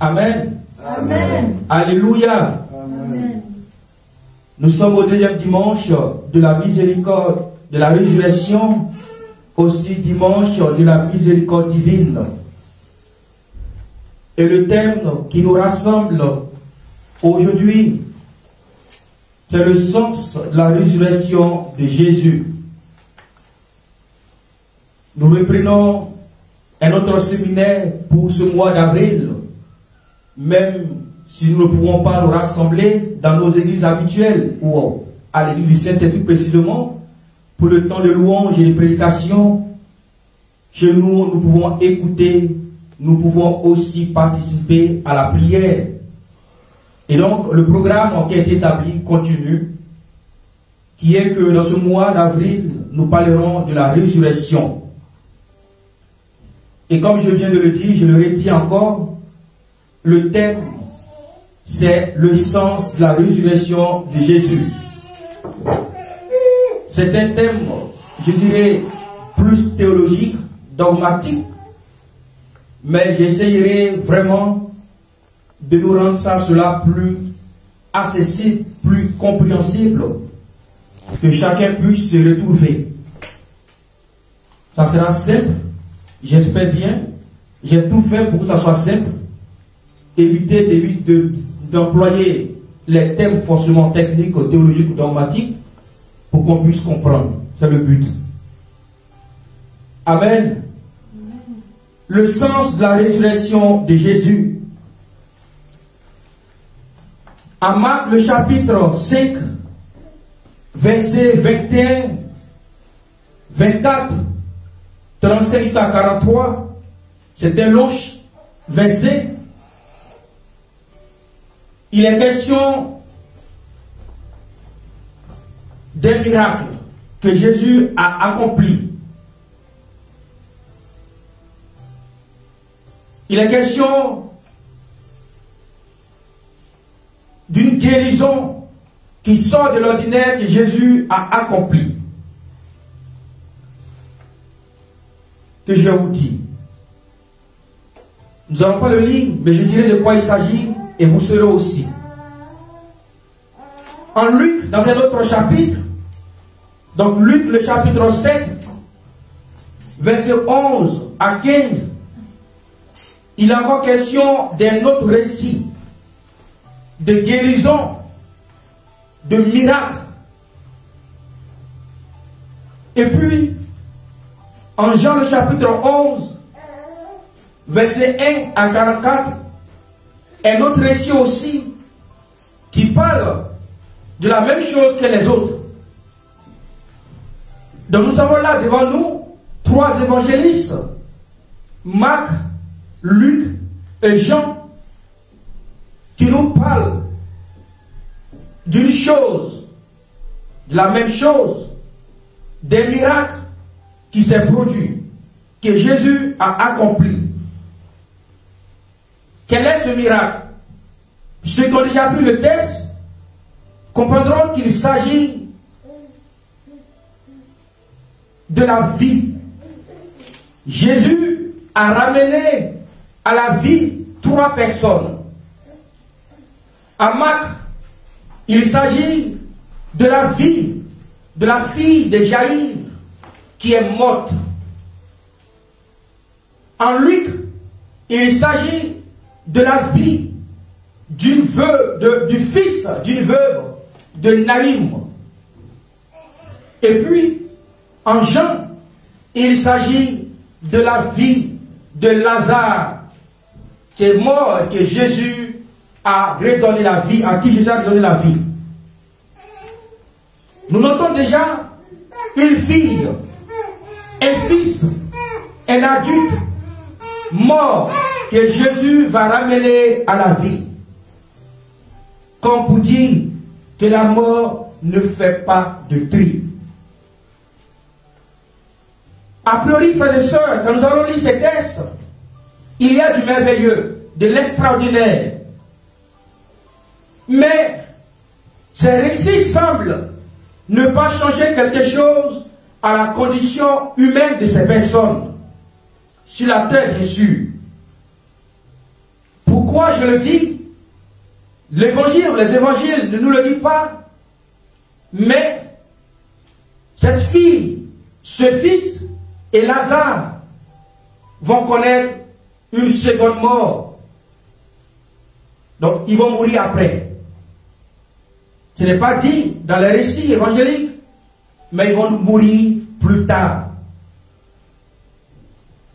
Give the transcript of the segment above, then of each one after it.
Amen. Amen. Alléluia. Amen. Nous sommes au deuxième dimanche de la miséricorde, de la résurrection, aussi dimanche de la miséricorde divine. Et le thème qui nous rassemble aujourd'hui, c'est le sens de la résurrection de Jésus. Nous reprenons un autre séminaire pour ce mois d'avril, même si nous ne pouvons pas nous rassembler dans nos églises habituelles ou à l'église du Saint-Esprit plus précisément, pour le temps de louange et de prédication. Chez nous, nous pouvons écouter, nous pouvons aussi participer à la prière. Et donc, le programme qui est établi continue, qui est que dans ce mois d'avril, nous parlerons de la résurrection. Et comme je viens de le dire, je le redis encore, le thème, c'est le sens de la résurrection de Jésus. C'est un thème, je dirais, plus théologique, dogmatique, mais j'essayerai vraiment de nous rendre cela plus accessible, plus compréhensible, que chacun puisse se retrouver. Ça sera simple, j'espère bien. J'ai tout fait pour que ça soit simple. Éviter d'employer les thèmes forcément techniques, théologiques ou dogmatiques pour qu'on puisse comprendre. C'est le but. Amen. Le sens de la résurrection de Jésus. À Marc, le chapitre 5, versets 21, 24, 35 jusqu'à 43, c'est un long verset. Il est question d'un miracle que Jésus a accompli. Il est question d'une guérison qui sort de l'ordinaire que Jésus a accompli. Que je vais vous dire. Nous n'allons pas le lire, mais je dirai de quoi il s'agit et vous saurez aussi. En Luc, dans un autre chapitre, donc Luc le chapitre 7, verset 11 à 15, il est encore question d'un autre récit de guérison, de miracle. Et puis, en Jean le chapitre 11, verset 1 à 44, un autre récit aussi qui parle de la même chose que les autres. Donc nous avons là devant nous trois évangélistes, Marc, Luc et Jean, qui nous parlent d'une chose, de la même chose, des miracles qui s'est produit, que Jésus a accompli. Quel est ce miracle? Ceux qui ont déjà pris le texte comprendront qu'il s'agit de la vie. Jésus a ramené à la vie trois personnes. À Marc, il s'agit de la vie de la fille de Jaïr qui est morte. En Luc, il s'agit de la vie du fils d'une veuve de Naïm. Et puis, en Jean, il s'agit de la vie de Lazare, qui est mort et que Jésus a redonné la vie, à qui Jésus a redonné la vie. Nous notons déjà une fille, un fils, un adulte mort que Jésus va ramener à la vie. Comme pour dire que la mort ne fait pas de tri. A priori, frères et sœurs, quand nous allons lire ces textes, il y a du merveilleux, de l'extraordinaire. Mais ces récits semblent ne pas changer quelque chose à la condition humaine de ces personnes. Sur la terre, bien sûr. Pourquoi je le dis? L'évangile, les évangiles ne nous le disent pas. Mais cette fille, ce fils et Lazare vont connaître une seconde mort. Donc, ils vont mourir après. Ce n'est pas dit dans les récits évangéliques, mais ils vont mourir plus tard.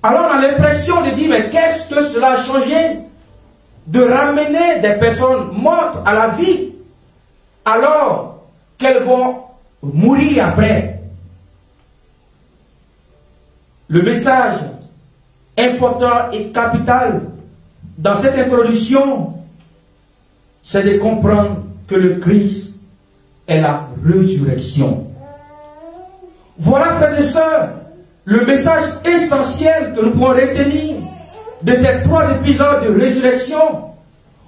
Alors, on a l'impression de dire, mais qu'est-ce que cela a changé de ramener des personnes mortes à la vie alors qu'elles vont mourir après? Le message important et capital dans cette introduction, c'est de comprendre que le Christ est la résurrection. Voilà, frères et sœurs, le message essentiel que nous pouvons retenir de ces 3 épisodes de résurrection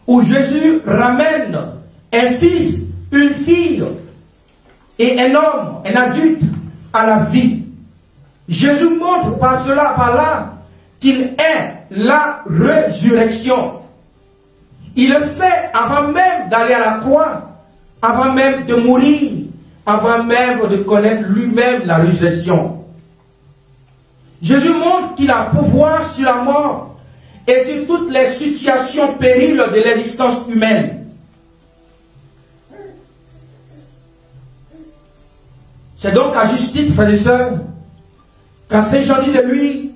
où Jésus ramène un fils, une fille et un homme, un adulte à la vie. Jésus montre par cela, par là, qu'il est la résurrection. Il le fait avant même d'aller à la croix, avant même de mourir, avant même de connaître lui-même la résurrection. Jésus montre qu'il a pouvoir sur la mort et sur toutes les situations périles de l'existence humaine. C'est donc à juste titre, frères et sœurs, quand Saint Jean dit de lui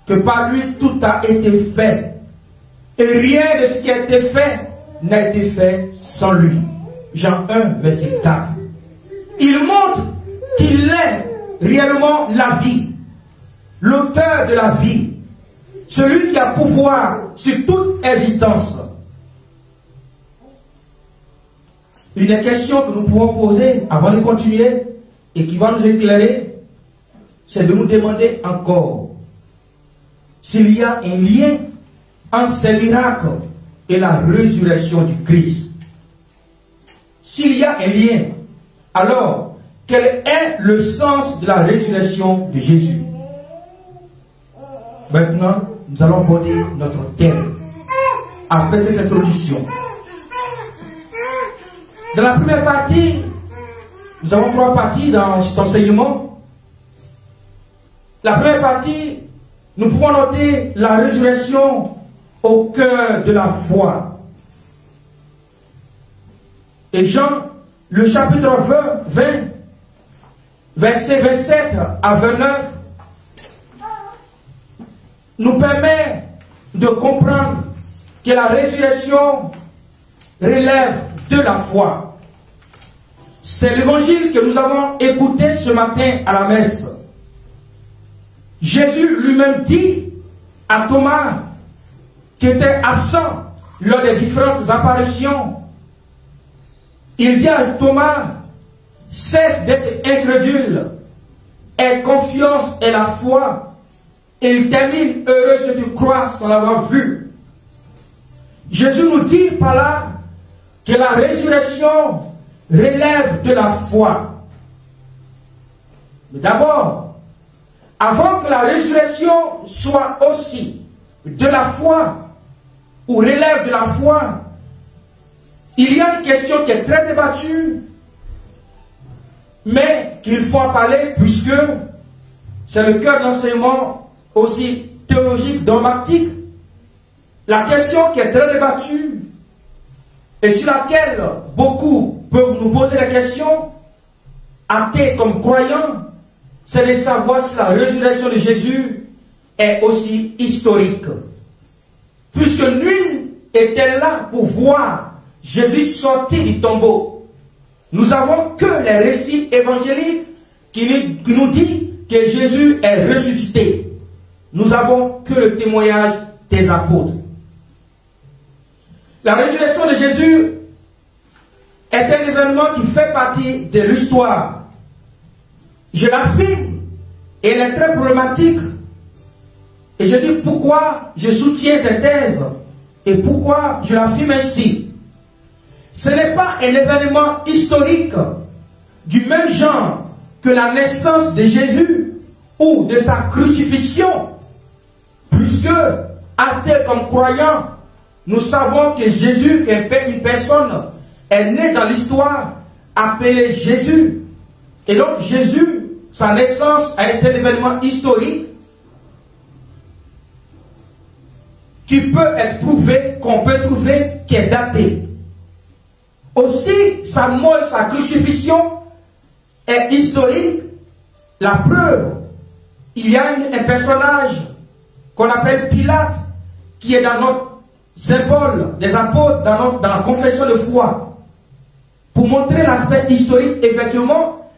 que par lui tout a été fait. Et rien de ce qui a été fait n'a été fait sans lui. Jean 1, verset 4. Il montre qu'il est réellement la vie, l'auteur de la vie, celui qui a pouvoir sur toute existence. Une question que nous pouvons poser avant de continuer et qui va nous éclairer, c'est de nous demander encore s'il y a un lien entre ces miracles et la résurrection du Christ. S'il y a un lien, alors quel est le sens de la résurrection de Jésus? Maintenant, nous allons aborder notre thème après cette introduction. Dans la première partie, nous avons 3 parties dans cet enseignement. La première partie, nous pouvons noter la résurrection au cœur de la foi. Et Jean, le chapitre 20, versets 27 à 29, nous permet de comprendre que la résurrection relève de la foi. C'est l'évangile que nous avons écouté ce matin à la messe. Jésus lui-même dit à Thomas, qui était absent lors des différentes apparitions, il dit à Thomas, cesse d'être incrédule, aie confiance et la foi. Et il termine, heureux ceux qui croient sans l'avoir vu. Jésus nous dit par là que la résurrection relève de la foi. Mais d'abord, avant que la résurrection soit aussi de la foi, ou relève de la foi, il y a une question qui est très débattue, mais qu'il faut en parler puisque c'est le cœur d'enseignement aussi théologique, dogmatique. La question qui est très débattue et sur laquelle beaucoup peuvent nous poser la question, athées comme croyants, c'est de savoir si la résurrection de Jésus est aussi historique. Puisque nul était là pour voir Jésus sortir du tombeau. Nous n'avons que les récits évangéliques qui nous disent que Jésus est ressuscité. Nous n'avons que le témoignage des apôtres. La résurrection de Jésus est un événement qui fait partie de l'histoire. Je l'affirme, et elle est très problématique. Et je dis pourquoi je soutiens cette thèse et pourquoi je l'affirme ainsi. Ce n'est pas un événement historique du même genre que la naissance de Jésus ou de sa crucifixion, puisque, athées comme croyants, nous savons que Jésus, une personne, est née dans l'histoire appelée Jésus. Et donc Jésus, sa naissance a été un événement historique qui peut être prouvé, qu'on peut trouver, qui est daté. Aussi, sa mort, sa crucifixion est historique. La preuve, il y a un personnage qu'on appelle Pilate, qui est dans notre symbole des apôtres, dans la confession de foi. Pour montrer l'aspect historique, effectivement,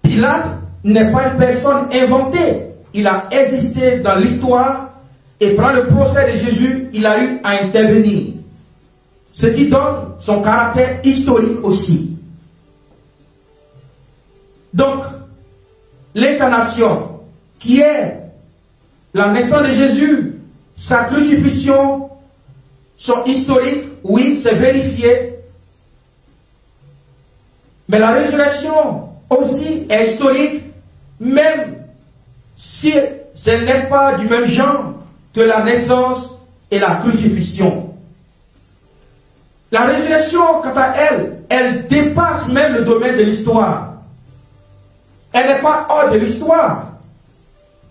Pilate n'est pas une personne inventée. Il a existé dans l'histoire et pendant le procès de Jésus, il a eu à intervenir. Ce qui donne son caractère historique aussi. Donc, l'incarnation, qui est la naissance de Jésus, sa crucifixion, sont historiques, oui, c'est vérifié. Mais la résurrection aussi est historique, même si ce n'est pas du même genre que la naissance et la crucifixion. La résurrection, quant à elle, elle dépasse même le domaine de l'histoire. Elle n'est pas hors de l'histoire,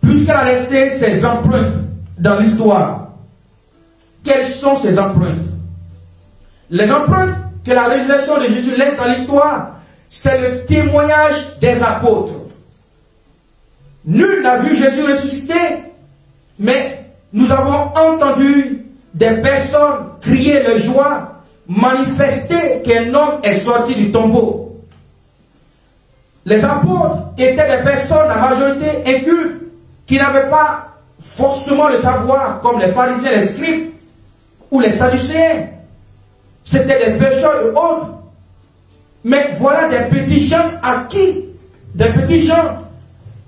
puisqu'elle a laissé ses empreintes dans l'histoire. Quelles sont ces empreintes? Les empreintes que la résurrection de Jésus laisse dans l'histoire, c'est le témoignage des apôtres. Nul n'a vu Jésus ressuscité, mais nous avons entendu des personnes crier de joie, manifester qu'un homme est sorti du tombeau. Les apôtres étaient des personnes, la majorité incultes, qui n'avaient pas forcément le savoir, comme les pharisiens, les scribes ou les sadducéens. C'était des pécheurs et autres. Mais voilà des petits gens acquis, des petits gens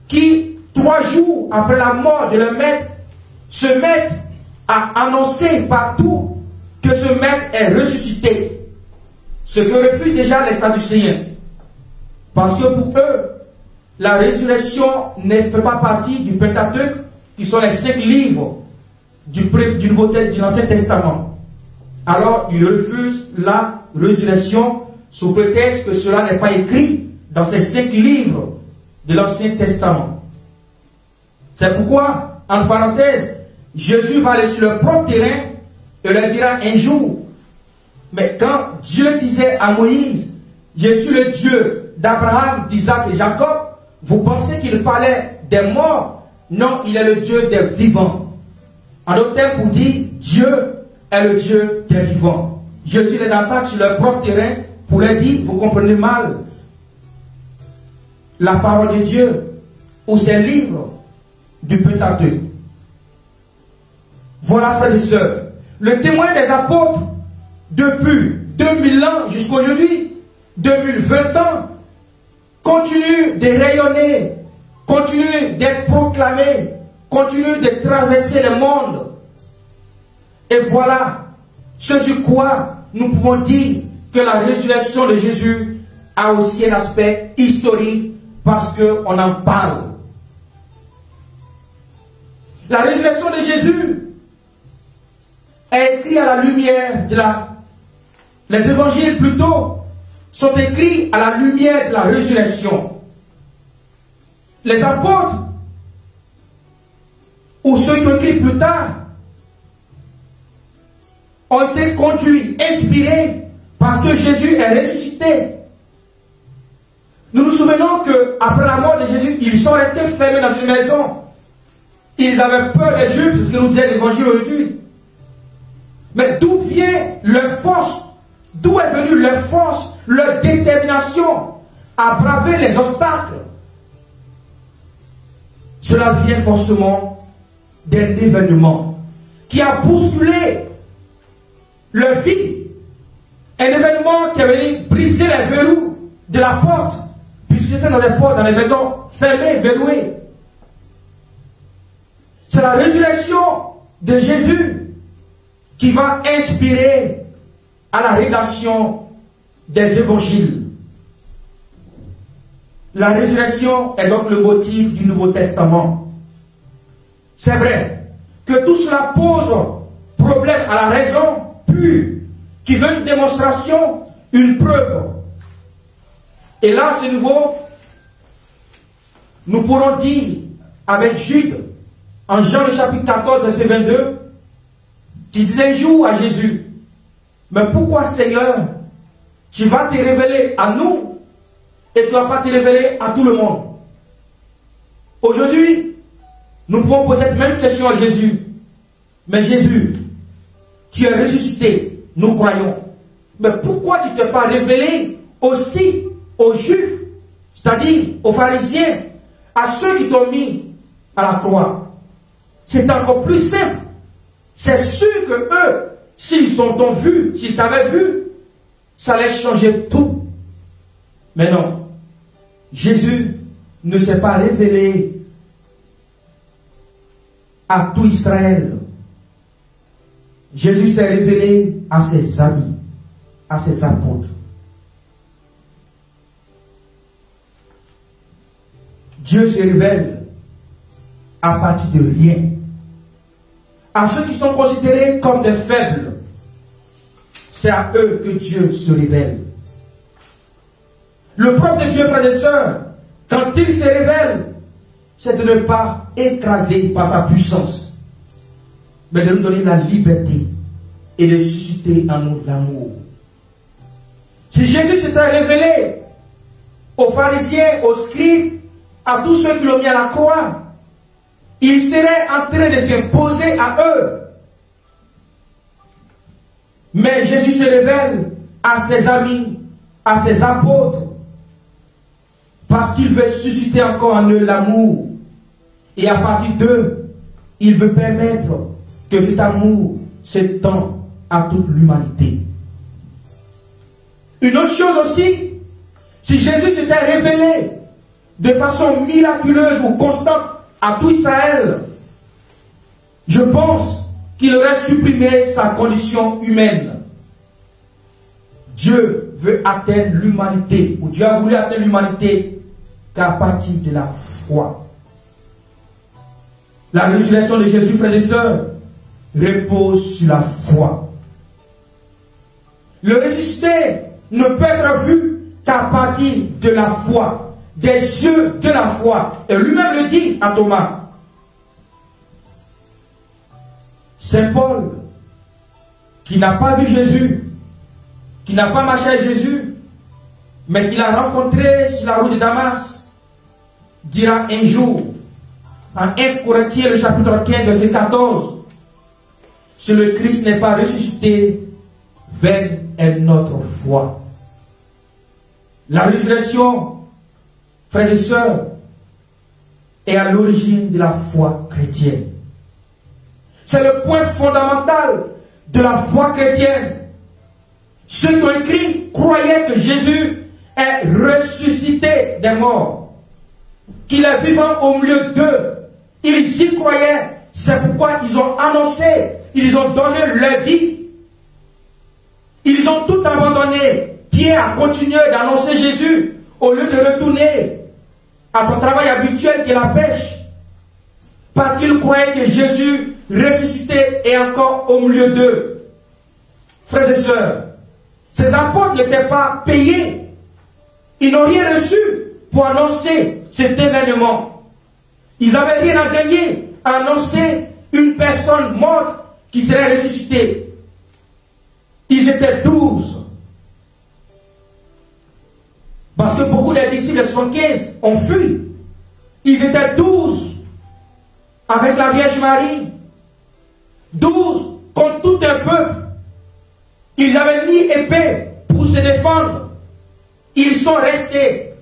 qui, 3 jours après la mort de leur maître, se mettent à annoncer partout que ce maître est ressuscité. Ce que refusent déjà les sadducéens. Parce que pour eux, la résurrection ne fait pas partie du Pentateuque, qui sont les 5 livres du Ancien Testament. Alors, ils refusent la résurrection sous prétexte que cela n'est pas écrit dans ces 5 livres de l'Ancien Testament. C'est pourquoi, en parenthèse, Jésus va aller sur leur propre terrain et leur dira un jour, mais quand Dieu disait à Moïse, je suis le Dieu d'Abraham, d'Isaac et Jacob, vous pensez qu'il parlait des morts? Non, il est le Dieu des vivants. En d'autres termes, pour dire, Dieu est le Dieu des vivants. Jésus les attaque sur leur propre terrain pour leur dire, vous comprenez mal la parole de Dieu ou ces livres du Pentateuque. Voilà, frères et sœurs, le témoin des apôtres depuis 2000 ans jusqu'à aujourd'hui, 2020 ans, continue de rayonner, continue d'être proclamé, continue de traverser le monde. Et voilà ce sur quoi nous pouvons dire que la résurrection de Jésus a aussi un aspect historique parce qu'on en parle. La résurrection de Jésus est écrite à la lumière de les évangiles plutôt sont écrits à la lumière de la résurrection. Les apôtres, ou ceux qui ont écrit plus tard, ont été conduits, inspirés, parce que Jésus est ressuscité. Nous nous souvenons qu'après la mort de Jésus, ils sont restés fermés dans une maison. Ils avaient peur des Juifs, c'est ce que nous disait l'évangile aujourd'hui. Mais d'où vient leur force? D'où est venue leur force, leur détermination à braver les obstacles? Cela vient forcément d'un événement qui a bousculé leur vie. Un événement qui a venu briser les verrous de la porte, puisqu'ils étaient dans les portes, dans les maisons fermées, verrouillées. C'est la résurrection de Jésus qui va inspirer à la rédaction des évangiles. La résurrection est donc le motif du Nouveau Testament. C'est vrai que tout cela pose problème à la raison, pur, qui veut une démonstration, une preuve. Et là, à ce niveau, nous pourrons dire avec Jude, en Jean le chapitre 14, verset 22, qui disait un jour à Jésus, mais pourquoi Seigneur, tu vas te révéler à nous et tu ne vas pas te révéler à tout le monde? Aujourd'hui, nous pouvons poser cette même question à Jésus. Mais Jésus, tu es ressuscité, nous croyons. Mais pourquoi tu ne t'es pas révélé aussi aux Juifs, c'est-à-dire aux pharisiens, à ceux qui t'ont mis à la croix? C'est encore plus simple. C'est sûr que eux, s'ils t'ont vu, s'ils t'avaient vu, ça allait changer tout. Mais non, Jésus ne s'est pas révélé à tout Israël. Jésus s'est révélé à ses amis, à ses apôtres. Dieu se révèle à partir de rien. À ceux qui sont considérés comme des faibles, c'est à eux que Dieu se révèle. Le propre de Dieu, frères et sœurs, quand il se révèle, c'est de ne pas écraser par sa puissance, mais de nous donner la liberté et de susciter en nous l'amour. Si Jésus s'était révélé aux pharisiens, aux scribes, à tous ceux qui l'ont mis à la croix, il serait en train de s'imposer à eux. Mais Jésus se révèle à ses amis, à ses apôtres, parce qu'il veut susciter encore en eux l'amour. Et à partir d'eux, il veut permettre que cet amour s'étende à toute l'humanité. Une autre chose aussi, si Jésus s'était révélé de façon miraculeuse ou constante à tout Israël, je pense qu'il aurait supprimé sa condition humaine. Dieu veut atteindre l'humanité, ou Dieu a voulu atteindre l'humanité qu'à partir de la foi. La résurrection de Jésus, frères et sœurs, repose sur la foi. Le ressuscité ne peut être vu qu'à partir de la foi, des yeux de la foi. Et lui-même le dit à Thomas. Saint Paul, qui n'a pas vu Jésus, qui n'a pas marché avec Jésus, mais qui l'a rencontré sur la route de Damas, dira un jour, en 1 Corinthiens, le chapitre 15, verset 14, si le Christ n'est pas ressuscité, vaine est notre foi. La résurrection, frères et sœurs, est à l'origine de la foi chrétienne. C'est le point fondamental de la foi chrétienne. Ceux qui ont écrit croyaient que Jésus est ressuscité des morts, qu'il est vivant au milieu d'eux. Ils y croyaient. C'est pourquoi ils ont annoncé, ils ont donné leur vie. Ils ont tout abandonné. Pierre a continué d'annoncer Jésus au lieu de retourner à son travail habituel qui est la pêche. Parce qu'ils croyaient que Jésus ressuscité est encore au milieu d'eux. Frères et sœurs, ces apôtres n'étaient pas payés. Ils n'ont rien reçu pour annoncer cet événement. Ils n'avaient rien à gagner à annoncer une personne morte qui serait ressuscitée. Ils étaient 12. Parce que beaucoup des disciples de 75 ont fui. Ils étaient 12 avec la Vierge Marie. 12 contre tout un peuple. Ils n'avaient ni épée pour se défendre. Ils sont restés.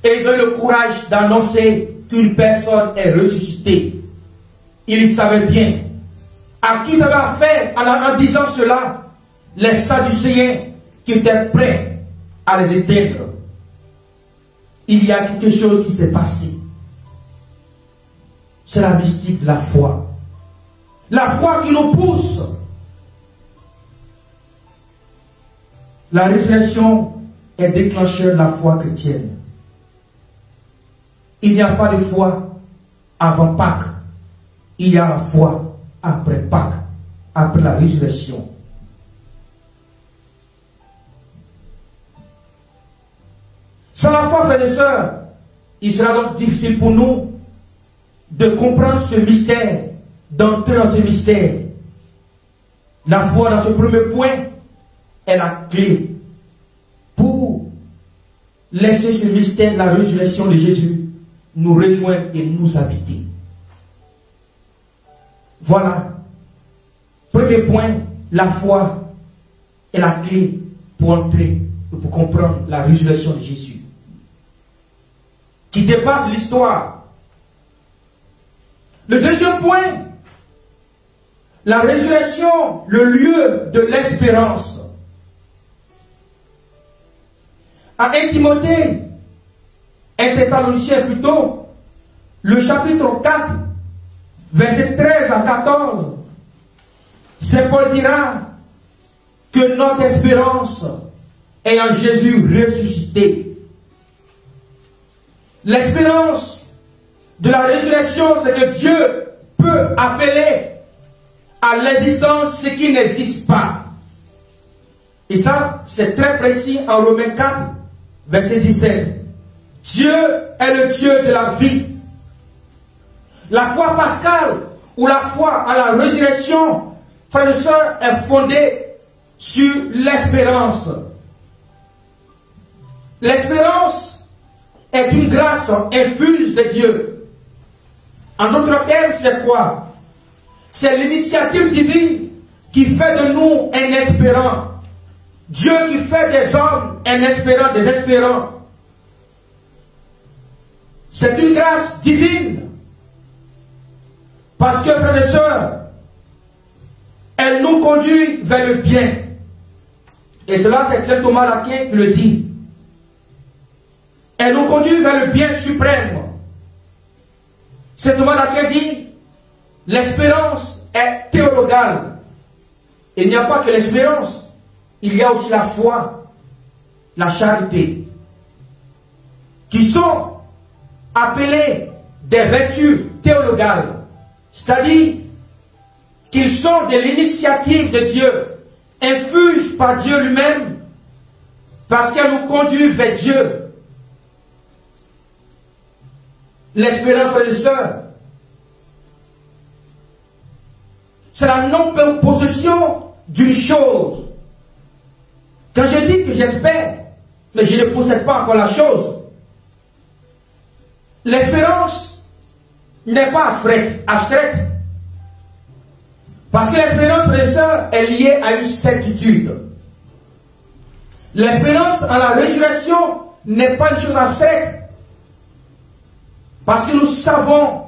Et ils ont eu le courage d'annoncer qu'une personne est ressuscitée. Ils savaient bien à qui ils avaient affaire en disant cela. Les Sadducéens qui étaient prêts à les éteindre. Il y a quelque chose qui s'est passé. C'est la mystique de la foi. La foi qui nous pousse. La résurrection est déclencheur de la foi chrétienne. Il n'y a pas de foi avant Pâques. Il y a la foi après Pâques. après la résurrection. Sans la foi, frères et sœurs, il sera donc difficile pour nous de comprendre ce mystère, d'entrer dans ce mystère. La foi, dans ce premier point, est la clé pour laisser ce mystère de la résurrection de Jésus nous rejoindre et nous habiter. Voilà. Premier point, la foi est la clé pour entrer et pour comprendre la résurrection de Jésus, qui dépasse l'histoire. Le deuxième point, la résurrection, le lieu de l'espérance. À 1 Timothée, 1 Thessaloniciens plutôt, le chapitre 4, versets 13 à 14, Saint Paul dira que notre espérance est en Jésus ressuscité. L'espérance de la résurrection, c'est que Dieu peut appeler à l'existence ce qui n'existe pas. Et ça, c'est très précis en Romains 4, verset 17. Dieu est le Dieu de la vie. La foi pascale ou la foi à la résurrection, frères et sœurs, est fondée sur l'espérance. L'espérance est une grâce infuse de Dieu. En d'autres termes, c'est quoi? C'est l'initiative divine qui fait de nous un espérant. Dieu qui fait des hommes un espérant, des espérants. C'est une grâce divine. Parce que, frères et sœurs, elle nous conduit vers le bien. Et cela, c'est Saint Thomas d'Aquin qui le dit. Elle nous conduit vers le bien suprême. Saint Thomas d'Aquin dit, l'espérance est théologale. Il n'y a pas que l'espérance, il y a aussi la foi, la charité, qui sont appelées des vertus théologales. C'est-à-dire qu'ils sont de l'initiative de Dieu, infuses par Dieu lui-même, parce qu'elles nous conduisent vers Dieu. L'espérance, frères et sœurs, c'est la non-possession d'une chose. Quand je dis que j'espère, mais je ne possède pas encore la chose, l'espérance n'est pas abstraite. Parce que l'espérance, frères et sœurs, est liée à une certitude. L'espérance en la résurrection n'est pas une chose abstraite. Parce que nous savons,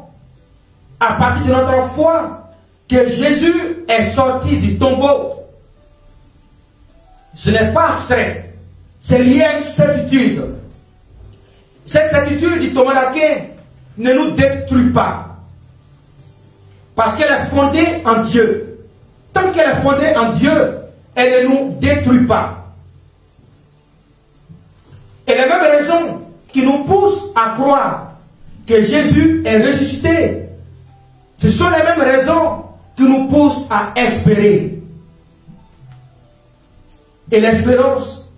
à partir de notre foi, que Jésus est sorti du tombeau. Ce n'est pas abstrait. C'est lié à une certitude. Cette certitude, dit Thomas d'Aquin, ne nous détruit pas. Parce qu'elle est fondée en Dieu. Tant qu'elle est fondée en Dieu, elle ne nous détruit pas. Et les mêmes raisons qui nous poussent à croire que Jésus est ressuscité, ce sont les mêmes raisons qui nous poussent à espérer. Et l'espérance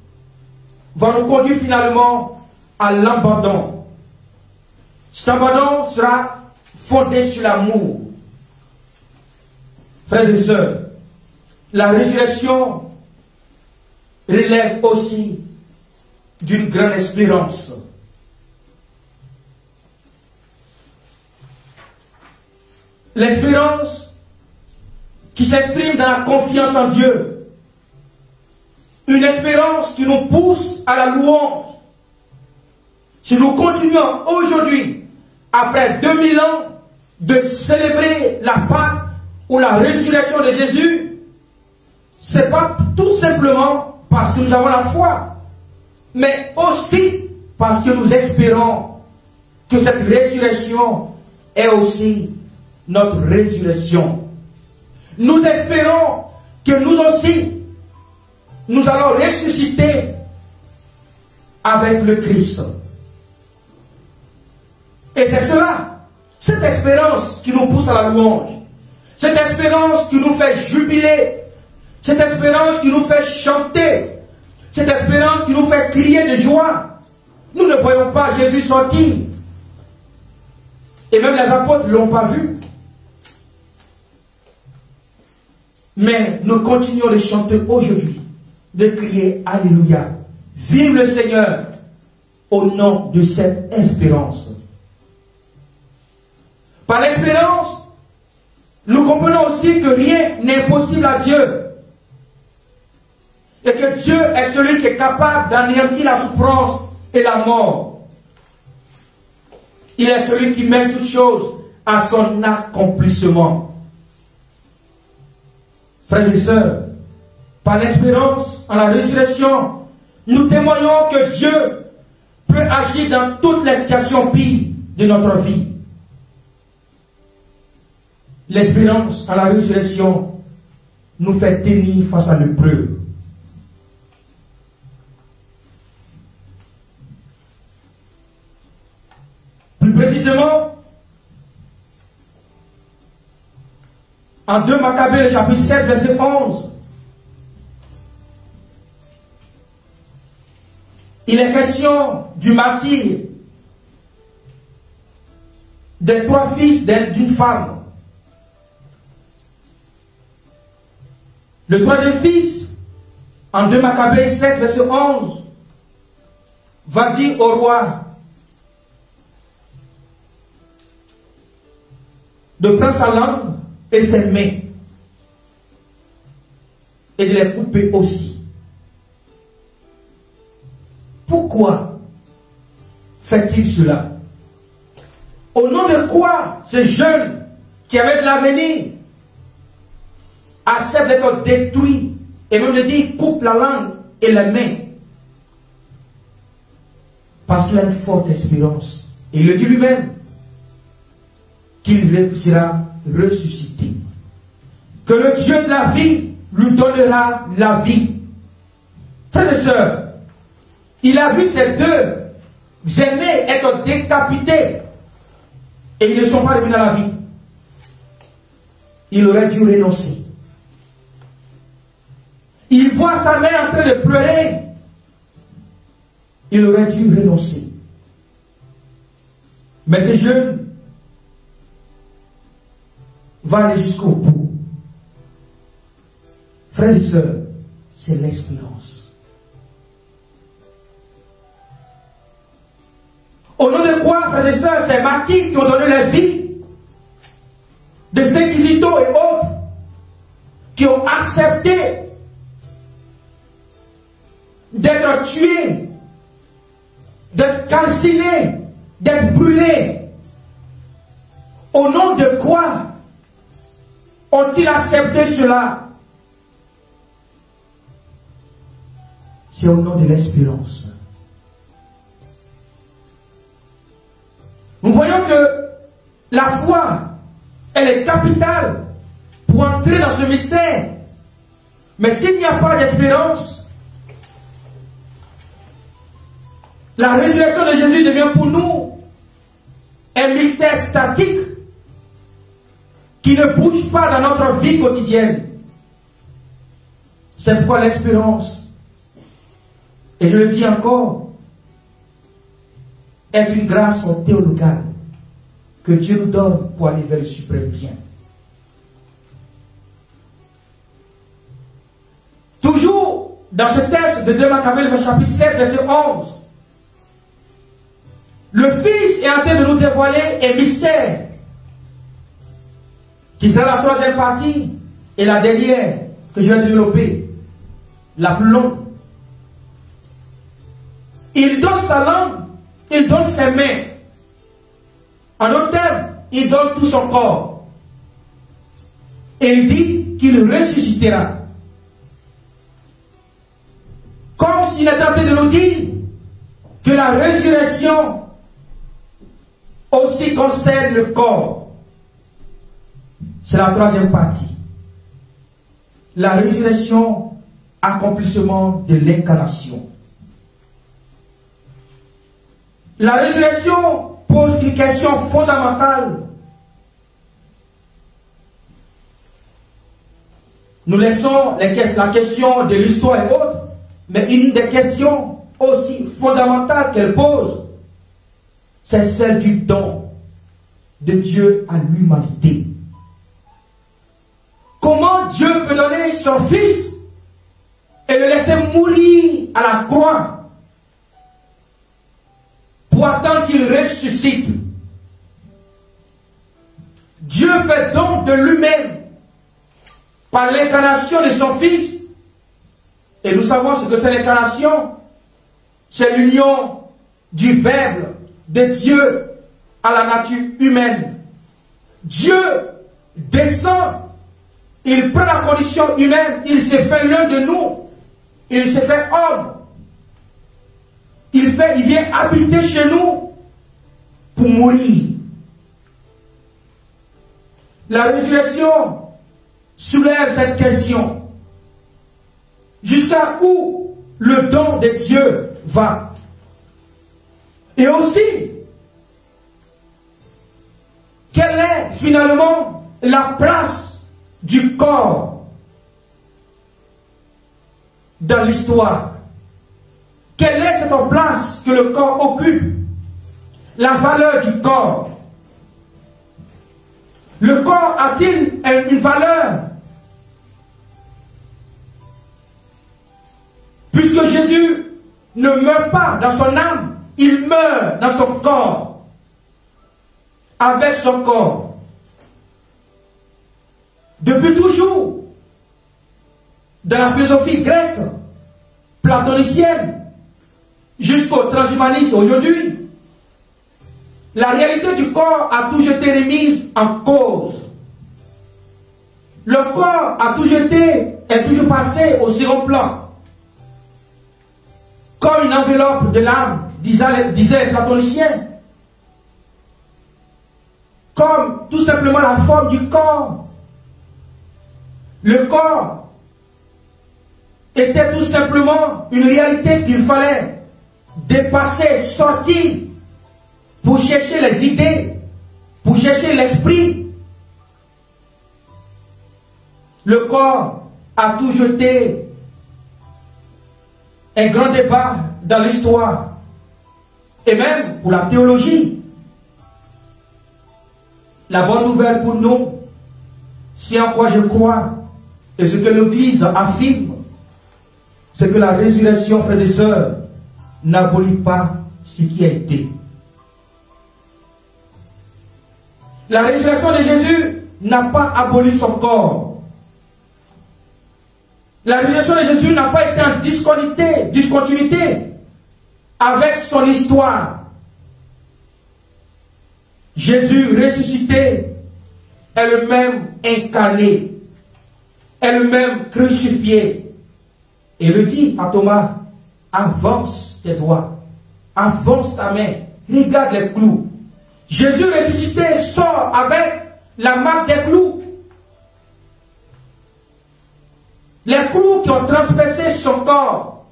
va nous conduire finalement à l'abandon. Cet abandon sera fondé sur l'amour. Frères et sœurs, la résurrection relève aussi d'une grande espérance. L'espérance qui s'exprime dans la confiance en Dieu. Une espérance qui nous pousse à la louange. Si nous continuons aujourd'hui, après 2000 ans, de célébrer la Pâque ou la résurrection de Jésus, ce n'est pas tout simplement parce que nous avons la foi, mais aussi parce que nous espérons que cette résurrection est aussi notre résurrection. Nous espérons que nous aussi, nous allons ressusciter avec le Christ. Et c'est cela, cette espérance qui nous pousse à la louange. Cette espérance qui nous fait jubiler. Cette espérance qui nous fait chanter. Cette espérance qui nous fait crier de joie. Nous ne voyons pas Jésus sortir. Et même les apôtres ne l'ont pas vu. Mais nous continuons de chanter aujourd'hui, de crier Alléluia. Vive le Seigneur au nom de cette espérance. Par l'espérance, nous comprenons aussi que rien n'est impossible à Dieu. Et que Dieu est celui qui est capable d'anéantir la souffrance et la mort. Il est celui qui mène toutes choses à son accomplissement. Frères et sœurs, par l'espérance en la résurrection, nous témoignons que Dieu peut agir dans toutes les situations pires de notre vie. L'espérance en la résurrection nous fait tenir face à l'épreuve. Plus précisément, en 2 Maccabées, chapitre 7, verset 11, il est question du martyr des 3 fils d'une femme. Le 3e fils, en 2 Maccabées 7, verset 11, va dire au roi de prendre sa langue et ses mains et de les couper aussi. Pourquoi fait-il cela? Au nom de quoi ce jeune qui avait de l'avenir accepte d'être détruit et même de dire coupe la langue et les mains? Parce qu'il a une forte espérance. Et il le dit lui-même qu'il sera ressuscité. Que le Dieu de la vie lui donnera la vie. Frères et sœurs, il a vu ces 2 aînés être décapités et ils ne sont pas revenus à la vie. Il aurait dû renoncer. Il voit sa mère en train de pleurer. Il aurait dû renoncer. Mais ce jeune va aller jusqu'au bout. Frères et sœurs, c'est l'espérance. Au nom de quoi, frères et sœurs, ces martyrs qui ont donné la vie, des inquisiteurs et autres, qui ont accepté d'être tués, d'être calcinés, d'être brûlés. Au nom de quoi ont-ils accepté cela? C'est au nom de l'espérance. Nous voyons que la foi, elle est capitale pour entrer dans ce mystère. Mais s'il n'y a pas d'espérance, la résurrection de Jésus devient pour nous un mystère statique qui ne bouge pas dans notre vie quotidienne. C'est pourquoi l'espérance, et je le dis encore, est une grâce théologale que Dieu nous donne pour aller vers le suprême bien. Toujours dans ce texte de 2 Maccabées, le chapitre 7, verset 11, le Fils est en train de nous dévoiler un mystère qui sera la 3e partie et la dernière que je vais développer, la plus longue. Il donne sa langue, il donne ses mains. En d'autres termes, il donne tout son corps. Et il dit qu'il ressuscitera. Comme s'il est tenté de nous dire que la résurrection aussi concerne le corps. C'est la 3e partie. La résurrection, accomplissement de l'incarnation. La résurrection pose une question fondamentale. nous laissons la question de l'histoire et autres, mais une des questions aussi fondamentales qu'elle pose, c'est celle du don de Dieu à l'humanité. Comment Dieu peut donner son Fils et le laisser mourir à la croix pour attendre qu'il ressuscite? Dieu fait don de lui-même par l'incarnation de son Fils. Et nous savons ce que c'est l'incarnation. C'est l'union du Verbe de Dieu à la nature humaine. Dieu descend, il prend la condition humaine, il s'est fait l'un de nous, il s'est fait homme. Il vient habiter chez nous pour mourir. La résurrection soulève cette question. Jusqu'à où le don de Dieu va? Et aussi, quelle est finalement la place du corps dans l'histoire? Quelle est cette place que le corps occupe? La valeur du corps. Le corps a-t-il une valeur? Puisque Jésus ne meurt pas dans son âme, il meurt dans son corps, avec son corps. Depuis toujours, dans la philosophie grecque, platonicienne, jusqu'au transhumanisme aujourd'hui, la réalité du corps a toujours été remise en cause. Le corps a toujours est toujours passé au second plan. Comme une enveloppe de l'âme, disaient les platoniciens. Comme tout simplement la forme du corps. Le corps était tout simplement une réalité qu'il fallait dépasser, sortir, pour chercher les idées, pour chercher l'esprit. Le corps a toujours été un grand débat dans l'histoire et même pour la théologie. La bonne nouvelle pour nous, c'est en quoi je crois et ce que l'Église affirme, c'est que la résurrection, frères et sœurs, n'abolit pas ce qui a été. La résurrection de Jésus n'a pas aboli son corps. La résurrection de Jésus n'a pas été en discontinuité avec son histoire. Jésus ressuscité est le même incarné, est le même crucifié. Et il dit à Thomas, avance tes doigts, avance ta main, regarde les clous. Jésus ressuscité sort avec la marque des clous. Les clous qui ont transpercé son corps.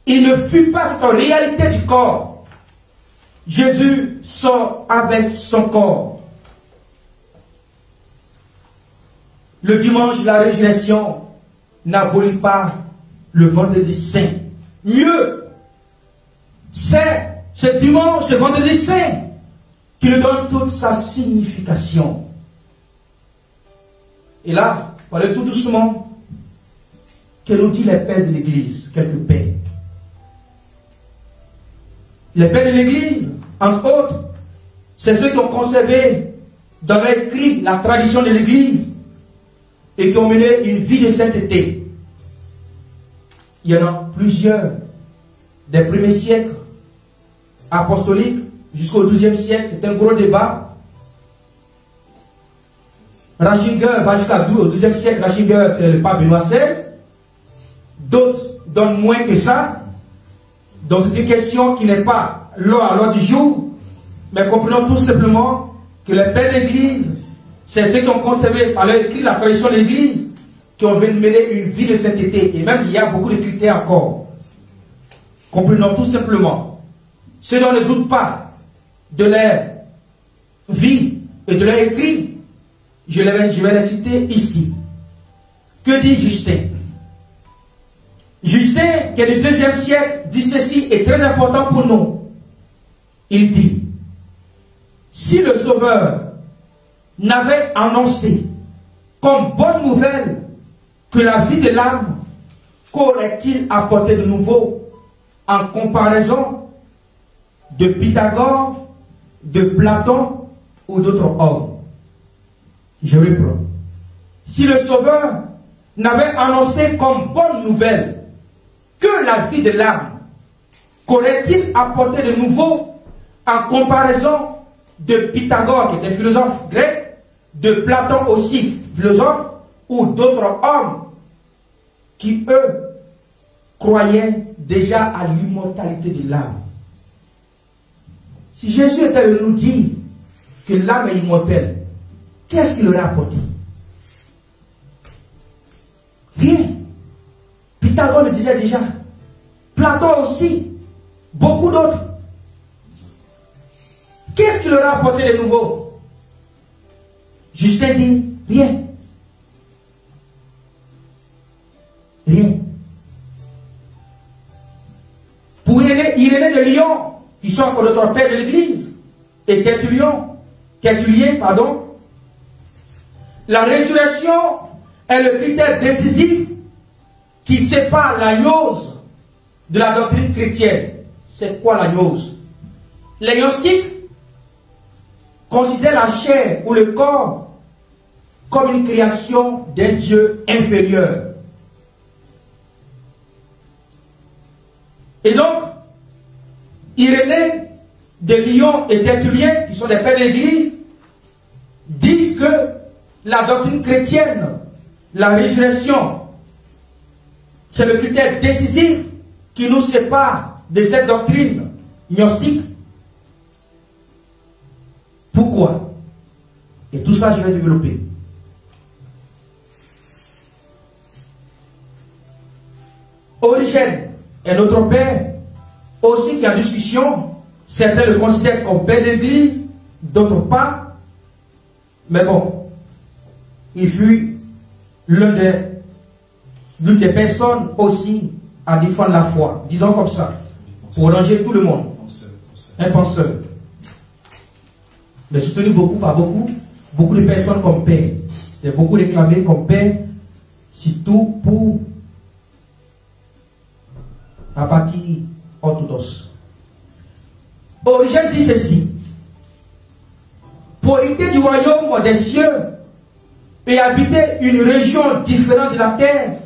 Il ne fut pas cette réalité du corps. Jésus sort avec son corps. Le dimanche de la résurrection n'abolit pas le vendredi saint. Mieux, c'est ce dimanche, ce vendredi saint, qui lui donne toute sa signification. Et là, parlez tout doucement, que nous dit les pères de l'Église, quelques pères. Les pères de l'Église, entre autres, c'est ceux qui ont conservé dans leur écrit la tradition de l'Église et qui ont mené une vie de sainteté. Il y en a plusieurs des premiers siècles apostoliques jusqu'au XIIe siècle. C'est un gros débat. Ratzinger va jusqu'à au XIIe siècle. Ratzinger, c'est le pape Benoît XVI. D'autres donnent moins que ça. Donc c'est une question qui n'est pas à l'ordre du jour. Mais comprenons tout simplement que les pères de l'Église, c'est ceux qui ont conservé par leur écrit la tradition de l'Église, qui ont mené une vie de sainteté. Et même il y a beaucoup de critères encore. Comprenons tout simplement. Ceux dont on ne doute pas de leur vie et de leur écrit, je vais les citer ici. Que dit Justin? Justin, qui est du 2e siècle, dit ceci est très important pour nous. Il dit, si le Sauveur n'avait annoncé comme bonne nouvelle que la vie de l'âme, qu'aurait-il apporté de nouveau en comparaison de Pythagore, de Platon ou d'autres hommes? Je reprends. Si le Sauveur n'avait annoncé comme bonne nouvelle que la vie de l'âme, qu'aurait-il apporté de nouveau en comparaison de Pythagore, qui était philosophe grec, de Platon aussi, philosophe, ou d'autres hommes qui, eux, croyaient déjà à l'immortalité de l'âme? Si Jésus était de nous dire que l'âme est immortelle, qu'est-ce qu'il aurait apporté? Rien. Pythagore le disait déjà. Platon aussi. Beaucoup d'autres. Qu'est-ce qu'il aurait apporté de nouveau? Justin dit rien. Rien. Pour Irénée de Lyon, qui sont encore d'autres pères de l'Église, et Tertullien, la résurrection est le critère décisif qui sépare la gnose de la doctrine chrétienne. C'est quoi la gnose? Les gnostiques considèrent la chair ou le corps comme une création d'un Dieu inférieur. Et donc, Irénée de Lyon et Tertullien, qui sont des pères de l'Église, disent que la doctrine chrétienne, la résurrection, c'est le critère décisif qui nous sépare de cette doctrine gnostique. Pourquoi? Et tout ça, je vais développer. Origène est notre père, aussi qui a discussion. Certains le considèrent comme père d'église, d'autres pas. Mais bon, il fut l'une des personnes aussi à défendre la foi, disons comme ça, pour ranger tout le monde. Un penseur. Mais soutenu beaucoup par beaucoup de personnes comme père. C'était beaucoup réclamé comme père, surtout pour la partie orthodoxe. Origène dit ceci: pour hériter du royaume des cieux et habiter une région différente de la terre,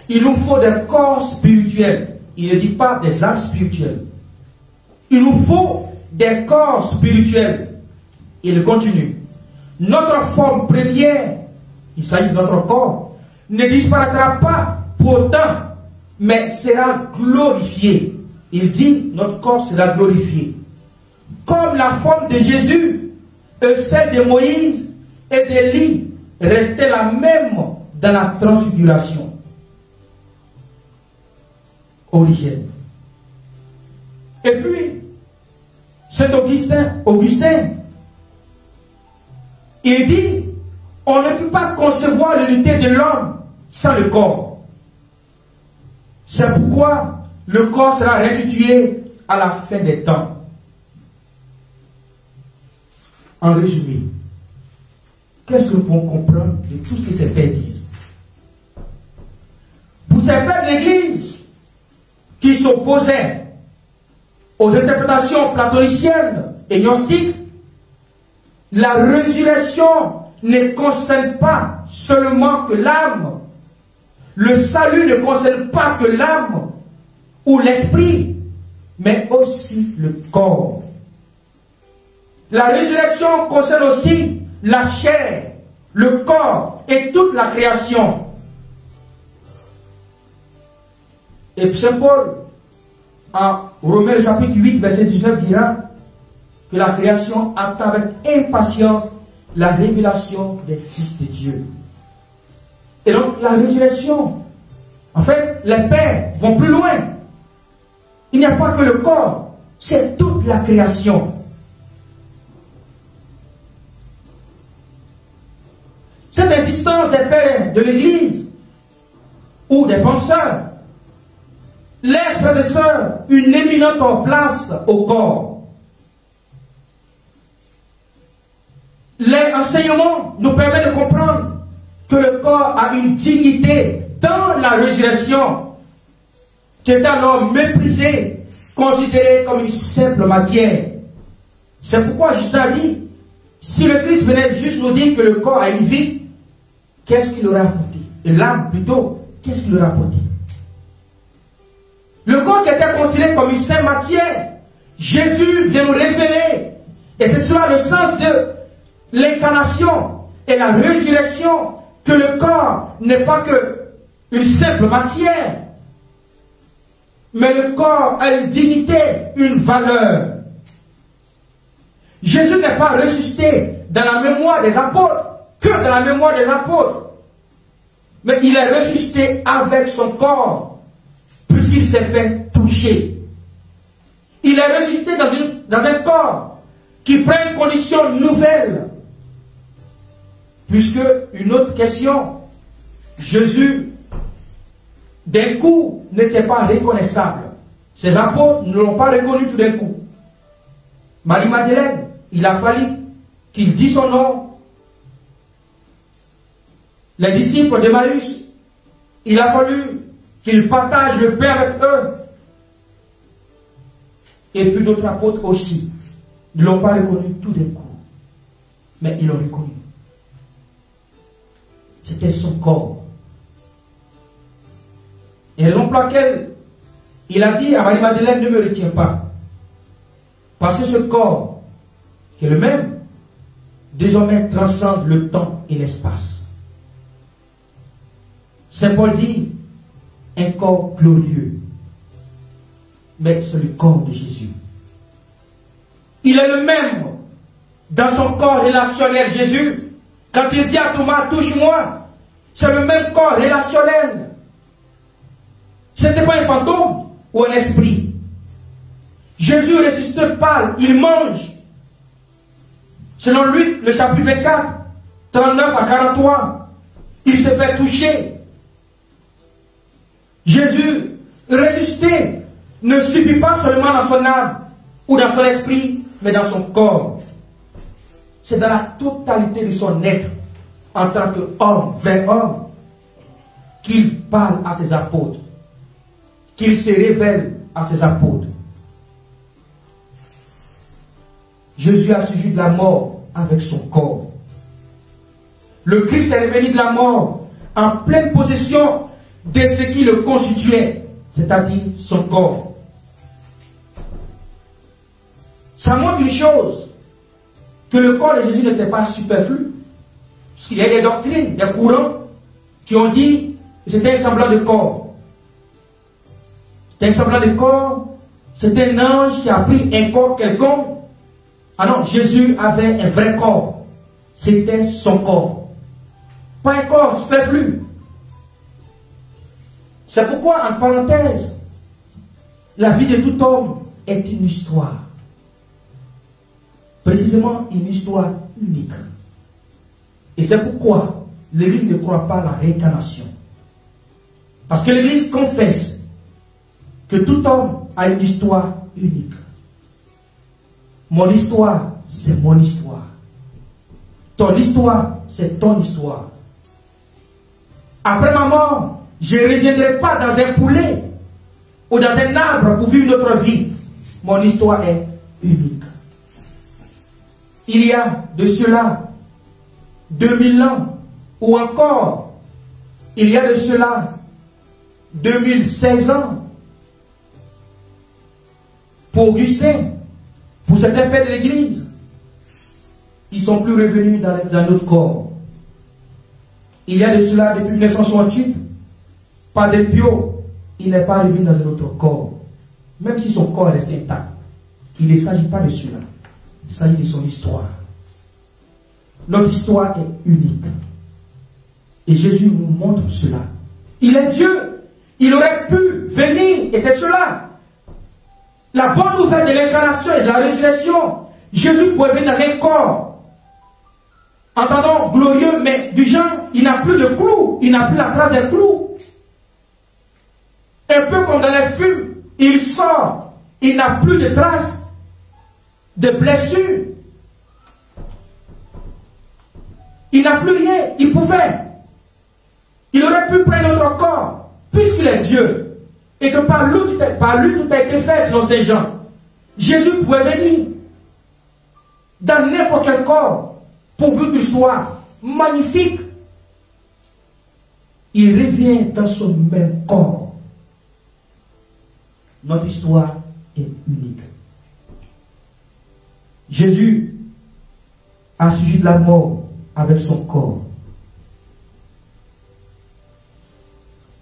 il nous faut des corps spirituels. Il ne dit pas des âmes spirituelles. Il nous faut des corps spirituels. Il continue. Notre forme première, il s'agit de notre corps, ne disparaîtra pas pour autant, mais sera glorifié. Il dit, notre corps sera glorifié. Comme la forme de Jésus et celle de Moïse et d'Élie restait la même dans la transfiguration. Origène. Et puis, Saint Augustin, il dit, on ne peut pas concevoir l'unité de l'homme sans le corps. C'est pourquoi le corps sera restitué à la fin des temps. En résumé, qu'est-ce que nous pouvons comprendre de tout ce que ces pères disent? Pour ces pères de l'Église qui s'opposaient aux interprétations platoniciennes et gnostiques, la résurrection ne concerne pas seulement que l'âme. Le salut ne concerne pas que l'âme ou l'esprit, mais aussi le corps. La résurrection concerne aussi la chair, le corps et toute la création. Et Saint Paul, en Romains chapitre 8, verset 19, dira que la création attend avec impatience la révélation des fils de Dieu. Et donc la résurrection, en fait, les pères vont plus loin. Il n'y a pas que le corps, c'est toute la création. Cette insistance des pères de l'Église ou des penseurs laissent, frères et sœurs, une éminente place au corps. Les enseignements nous permettent de comprendre que le corps a une dignité dans la résurrection, qui est alors méprisé, considéré comme une simple matière. C'est pourquoi Justin a dit, si le Christ venait juste nous dire que le corps a une vie, qu'est-ce qu'il aurait apporté? Et l'âme plutôt, qu'est-ce qu'il aurait apporté? Le corps qui était considéré comme une simple matière, Jésus vient nous révéler, et c'est cela le sens de l'incarnation et la résurrection, que le corps n'est pas que une simple matière, mais le corps a une dignité, une valeur. Jésus n'est pas ressuscité dans la mémoire des apôtres, que dans la mémoire des apôtres, mais il est ressuscité avec son corps, puisqu'il s'est fait toucher. Il est ressuscité dans un corps qui prend une condition nouvelle. Puisque, une autre question, Jésus, d'un coup, n'était pas reconnaissable. Ses apôtres ne l'ont pas reconnu tout d'un coup. Marie-Madeleine, il a fallu qu'il dise son nom. Les disciples d'Emmaüs, il a fallu qu'il partage le pain avec eux. Et puis d'autres apôtres aussi ne l'ont pas reconnu tout d'un coup. Mais ils l'ont reconnu. C'était son corps. Et raison pour laquelle il a dit à Marie-Madeleine, ne me retiens pas. Parce que ce corps, qui est le même, désormais transcende le temps et l'espace. Saint Paul dit, un corps glorieux. Mais c'est le corps de Jésus. Il est le même dans son corps relationnel, Jésus. Quand il dit à Thomas, touche-moi, c'est le même corps relationnel. Ce n'était pas un fantôme ou un esprit. Jésus ressuscite pas, il mange. Selon Luc, le chapitre 24, 39 à 43, il se fait toucher. Jésus ressuscité ne subit pas seulement dans son âme ou dans son esprit, mais dans son corps. C'est dans la totalité de son être, en tant qu'homme, vrai homme, qu'il parle à ses apôtres, qu'il se révèle à ses apôtres. Jésus a suivi de la mort avec son corps. Le Christ est revenu de la mort en pleine possession de ce qui le constituait, c'est-à-dire son corps. Ça montre une chose, que le corps de Jésus n'était pas superflu. Parce qu'il y a des doctrines, des courants qui ont dit que c'était un semblant de corps. C'était un semblant de corps, c'était un ange qui a pris un corps quelconque. Ah non, Jésus avait un vrai corps. C'était son corps. Pas un corps superflu. C'est pourquoi, en parenthèse, la vie de tout homme est une histoire. Précisément une histoire unique. Et c'est pourquoi l'Église ne croit pas à la réincarnation. Parce que l'Église confesse que tout homme a une histoire unique. Mon histoire, c'est mon histoire. Ton histoire, c'est ton histoire. Après ma mort, je ne reviendrai pas dans un poulet ou dans un arbre pour vivre une autre vie. Mon histoire est unique. Il y a de cela 2000 ans, ou encore, il y a de cela 2016 ans. Pour Augustin, pour certains pères de l'Église, ils ne sont plus revenus dans notre corps. Il y a de cela depuis 1968, par des Pio, il n'est pas revenu dans notre corps, même si son corps reste intact. Il ne s'agit pas de cela. Il s'agit de son histoire. Notre histoire est unique. Et Jésus nous montre cela. Il est Dieu. Il aurait pu venir, et c'est cela. La bonne nouvelle de l'incarnation et de la résurrection. Jésus pouvait venir dans un corps, entendons glorieux, mais du genre, il n'a plus de clous, il n'a plus la trace des clous. Un peu comme dans les films, il sort, il n'a plus de traces, de blessures. Il n'a plus rien, il pouvait. Il aurait pu prendre notre corps, puisqu'il est Dieu, et que par lui tout a été fait, selon Saint Jean. Jésus pouvait venir dans n'importe quel corps, pourvu qu'il soit magnifique. Il revient dans son même corps. Notre histoire est unique. Jésus a suivi de la mort avec son corps.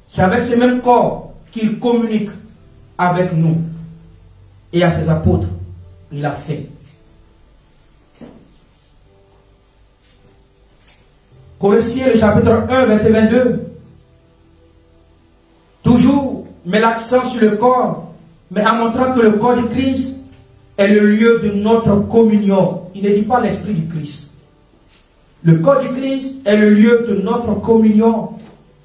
C'est avec ce même corps qu'il communique avec nous et à ses apôtres. Il a fait. Colossiens, le chapitre 1, verset 22. Toujours, met l'accent sur le corps, mais en montrant que le corps du Christ est le lieu de notre communion. Il ne dit pas l'esprit du Christ. Le corps du Christ est le lieu de notre communion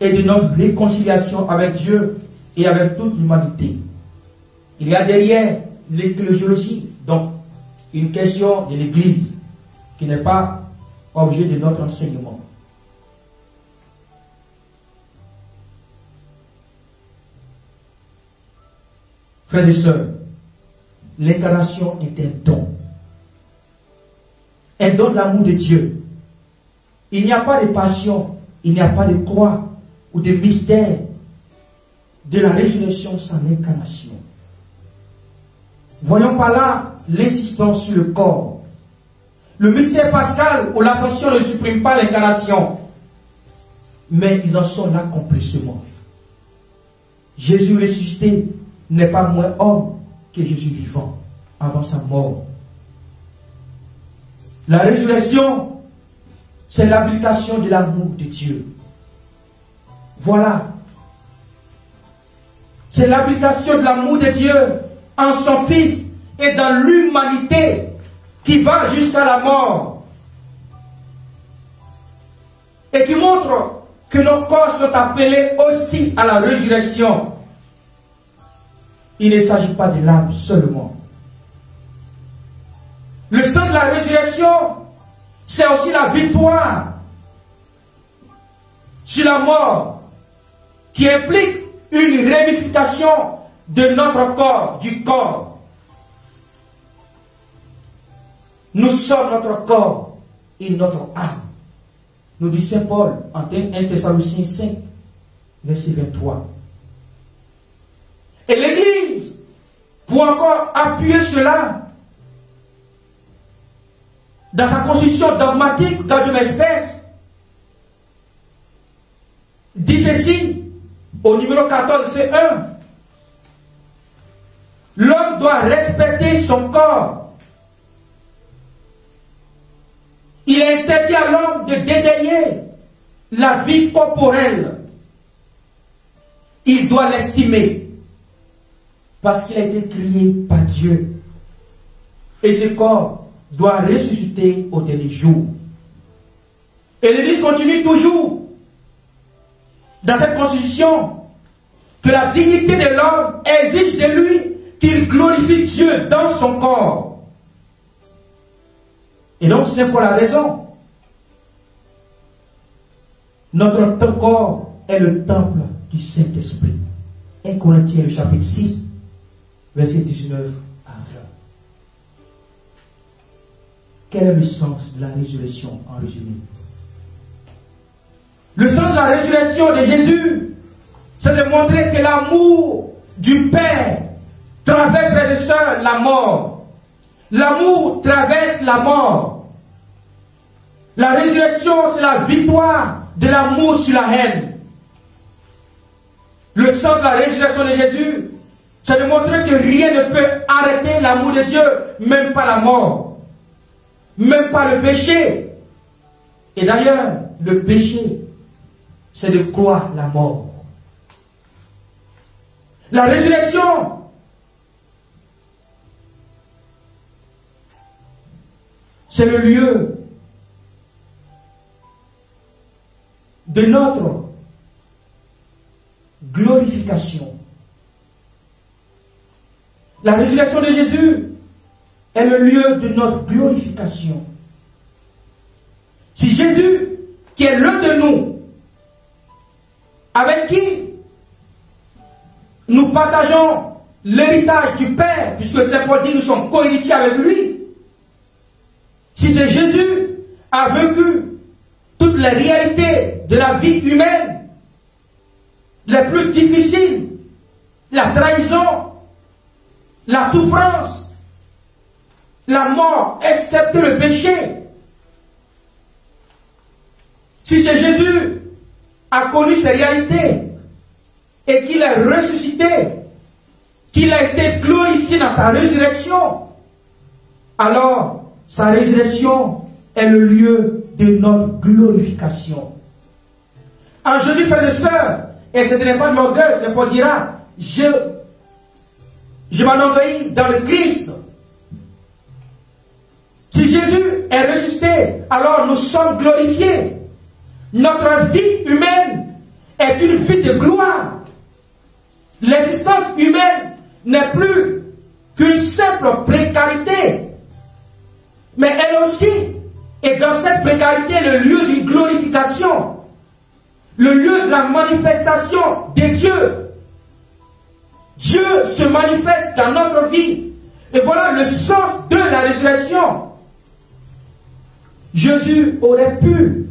et de notre réconciliation avec Dieu et avec toute l'humanité. Il y a derrière l'ecclésiologie, donc une question de l'Église qui n'est pas objet de notre enseignement. Frères et sœurs, l'incarnation est un don. Un don de l'amour de Dieu. Il n'y a pas de passion, il n'y a pas de croix ou de mystère de la résurrection sans l'incarnation. Voyons par là l'insistance sur le corps. Le mystère pascal ou l'ascension ne supprime pas l'incarnation, mais ils en sont l'accomplissement. Jésus ressuscité n'est pas moins homme que Jésus vivant avant sa mort. La résurrection, c'est l'habilitation de l'amour de Dieu. Voilà. C'est l'habilitation de l'amour de Dieu en son Fils et dans l'humanité qui va jusqu'à la mort. Et qui montre que nos corps sont appelés aussi à la résurrection. Il ne s'agit pas de l'âme seulement. Le sang de la résurrection, c'est aussi la victoire sur la mort qui implique une réunification de notre corps, du corps. Nous sommes notre corps et notre âme. Nous dit Saint Paul en 1 Thessaloniciens 5, verset 23. Et l'Église, pour encore appuyer cela, dans sa constitution dogmatique, dans une espèce, dit ceci, au numéro 14, c'est 1. L'homme doit respecter son corps. Il est interdit à l'homme de dédaigner la vie corporelle. Il doit l'estimer. Parce qu'il a été créé par Dieu. Et ce corps doit ressusciter au dernier jour. Et l'Église continue toujours dans cette constitution que la dignité de l'homme exige de lui qu'il glorifie Dieu dans son corps. Et donc c'est pour la raison. Notre corps est le temple du Saint-Esprit. 1 Corinthiens, le chapitre 6, verset 19 à 20. Quel est le sens de la résurrection en résumé? Le sens de la résurrection de Jésus, c'est de montrer que l'amour du Père traverse, frères et sœurs, la mort. L'amour traverse la mort. La résurrection, c'est la victoire de l'amour sur la haine. Le sens de la résurrection de Jésus, c'est de montrer que rien ne peut arrêter l'amour de Dieu, même pas la mort, même pas le péché. Et d'ailleurs, le péché, c'est de croire la mort. La résurrection, c'est le lieu de notre glorification La résurrection de Jésus est le lieu de notre glorification. Si Jésus, qui est l'un de nous, avec qui nous partageons l'héritage du Père, puisque Saint Paul dit que nous sommes co-héritiers avec lui, si c'est Jésus a vécu toutes les réalités de la vie humaine, les plus difficiles, la trahison, la souffrance, la mort, excepté le péché. Si c'est Jésus a connu ces réalités et qu'il est ressuscité, qu'il a été glorifié dans sa résurrection, alors sa résurrection est le lieu de notre glorification. En Jésus, frères et sœurs, et ce n'est pas de l'orgueil, c'est pour dire, je m'enorgueillis dans le Christ. Si Jésus est ressuscité, alors nous sommes glorifiés. Notre vie humaine est une vie de gloire. L'existence humaine n'est plus qu'une simple précarité, mais elle aussi est dans cette précarité le lieu d'une glorification, le lieu de la manifestation de Dieu. Dieu se manifeste dans notre vie. Et voilà le sens de la résurrection. Jésus aurait pu,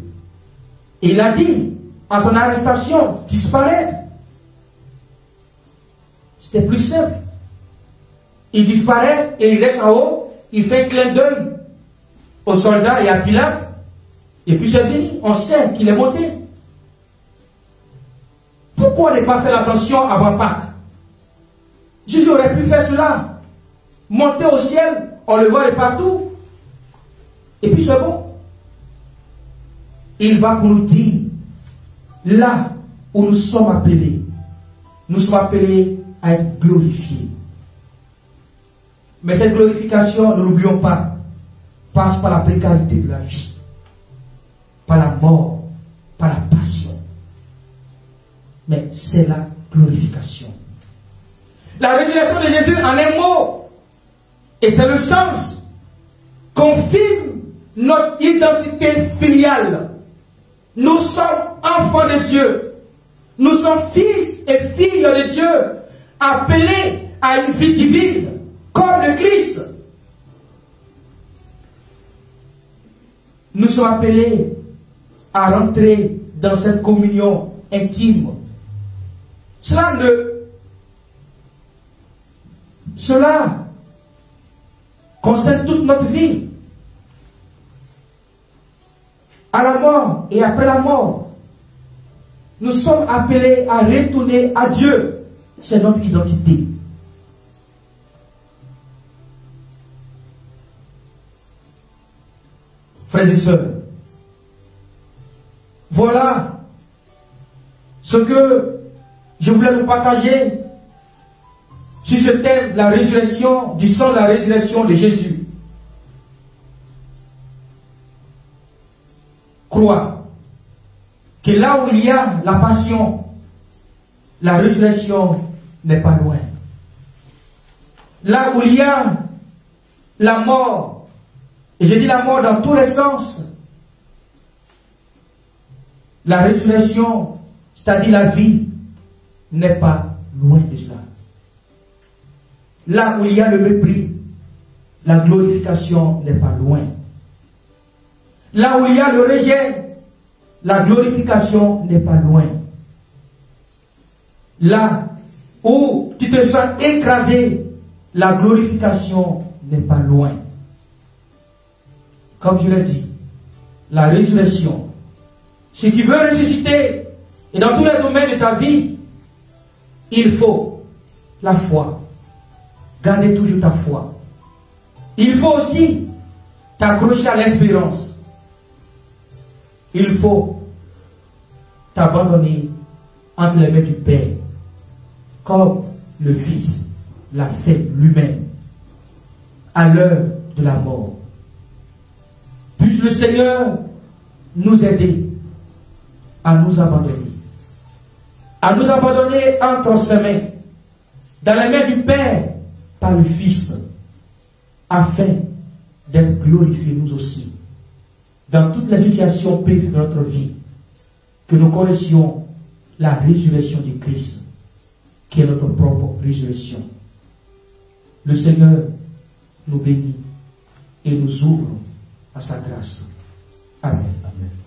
il a dit, à son arrestation, disparaître. C'était plus simple. Il disparaît et il reste en haut, il fait un clin d'œil aux soldats et à Pilate, et puis c'est fini. On sait qu'il est monté. Pourquoi ne pas faire l'ascension avant Pâques? Jésus aurait pu faire cela. Monter au ciel, on le voit de partout. Et puis c'est bon. Il va pour nous dire, là où nous sommes appelés à être glorifiés. Mais cette glorification, ne l'oublions pas, passe par la précarité de la vie, par la mort, par la passion. Mais c'est la glorification. La résurrection de Jésus, en un mot, et c'est le sens, confirme notre identité filiale. Nous sommes enfants de Dieu. Nous sommes fils et filles de Dieu, appelés à une vie divine, comme le Christ. Nous sommes appelés à rentrer dans cette communion intime. Cela concerne toute notre vie. À la mort et après la mort, nous sommes appelés à retourner à Dieu. C'est notre identité. Frères et sœurs, voilà ce que je voulais nous partager sur ce thème de la résurrection, du sang de la résurrection de Jésus. Crois que là où il y a la passion, la résurrection n'est pas loin. Là où il y a la mort, et je dis la mort dans tous les sens, la résurrection, c'est-à-dire la vie, n'est pas loin de cela. Là où il y a le mépris, la glorification n'est pas loin. Là où il y a le rejet, la glorification n'est pas loin. Là où tu te sens écrasé, la glorification n'est pas loin. Comme je l'ai dit, la résurrection, si tu veux ressusciter, et dans tous les domaines de ta vie, il faut la foi. Gardez toujours ta foi. Il faut aussi t'accrocher à l'espérance. Il faut t'abandonner entre les mains du Père, comme le Fils l'a fait lui-même, à l'heure de la mort. Puisse le Seigneur nous aider à nous abandonner entre ses mains, dans les mains du Père, par le Fils, afin d'être glorifiés nous aussi. Dans toutes les situations prises de notre vie, que nous connaissions la résurrection du Christ, qui est notre propre résurrection. Le Seigneur nous bénit et nous ouvre à sa grâce. Amen. Amen.